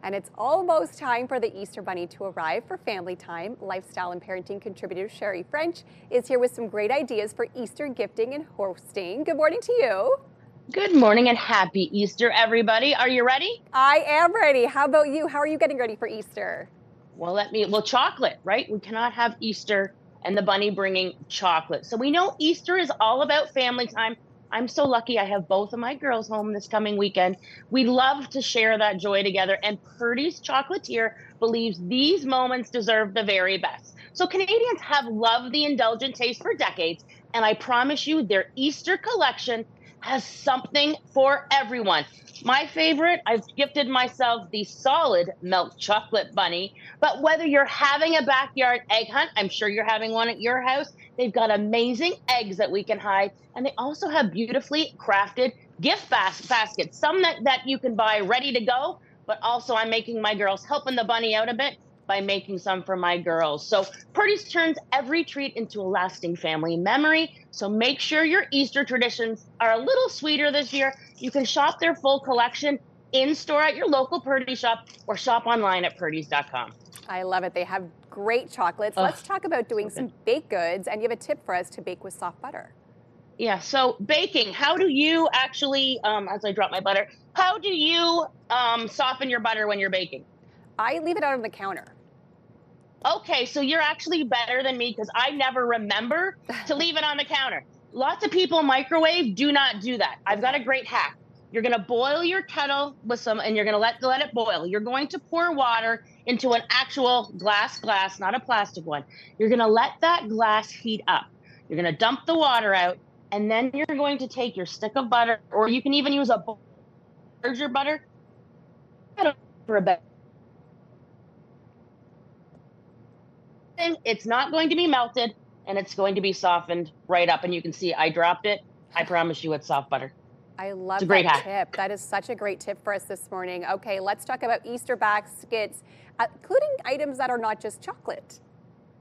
And it's almost time for the Easter Bunny to arrive for family time. Lifestyle and parenting contributor Sher French is here with some great ideas for Easter gifting and hosting. Good morning to you. Good morning and happy Easter, everybody. Are you ready? I am ready. How about you? How are you getting ready for Easter? Well, chocolate, right? We cannot have Easter and the bunny bringing chocolate. So we know Easter is all about family time. I'm so lucky I have both of my girls home this coming weekend. We love to share that joy together, and Purdys Chocolatier believes these moments deserve the very best. So Canadians have loved the indulgent taste for decades, and I promise you their Easter collection has something for everyone. My favorite, I've gifted myself the solid milk chocolate bunny. But whether you're having a backyard egg hunt, I'm sure you're having one at your house, they've got amazing eggs that we can hide. And they also have beautifully crafted gift baskets, some that you can buy ready to go. But also, I'm making my girls helping the bunny out a bit by making some for my girls. So Purdy's turns every treat into a lasting family memory. So make sure your Easter traditions are a little sweeter this year. You can shop their full collection in store at your local Purdy shop or shop online at Purdys.com. I love it. They have great chocolates. Let's talk about doing some baked goods, and you have a tip for us to bake with soft butter. Yeah, so baking, how do you actually, as I drop my butter, how do you soften your butter when you're baking? I leave it out on the counter. Okay, so you're actually better than me because I never remember to leave it on the counter. Lots of people microwave, do not do that. I've got a great hack. You're gonna boil your kettle with some, and you're gonna let it boil. You're going to pour water into an actual glass, not a plastic one. You're gonna let that glass heat up. You're gonna dump the water out, and then you're going to take your stick of butter, or you can even use a larger butter for a bit. It's not going to be melted, and it's going to be softened right up. And you can see I dropped it. I promise you it's soft butter. I love that tip. That is such a great tip for us this morning. Okay, let's talk about Easter baskets, including items that are not just chocolate.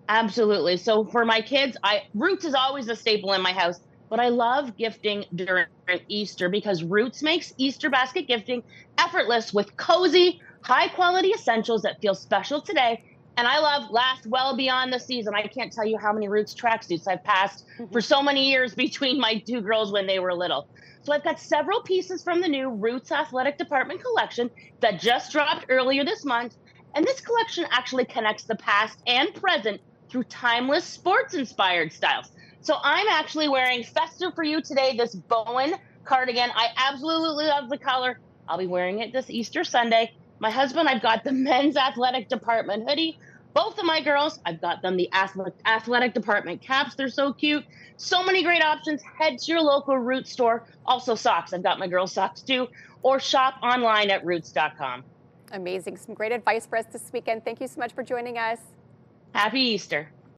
Absolutely. So for my kids, Roots is always a staple in my house, but I love gifting during Easter because Roots makes Easter basket gifting effortless with cozy, high quality essentials that feel special today. And I love last well beyond the season. I can't tell you how many Roots tracksuits I've passed for so many years between my two girls when they were little. So I've got several pieces from the new Roots Athletic Department collection that just dropped earlier this month. And this collection actually connects the past and present through timeless sports-inspired styles. So I'm actually wearing festive for you today, this Bowen cardigan. I absolutely love the color. I'll be wearing it this Easter Sunday. My husband, I've got the men's athletic department hoodie. Both of my girls, I've got them the athletic department caps. They're so cute. So many great options. Head to your local Roots store. Also socks. I've got my girls' socks too. Or shop online at Roots.com. Amazing. Some great advice for us this weekend. Thank you so much for joining us. Happy Easter.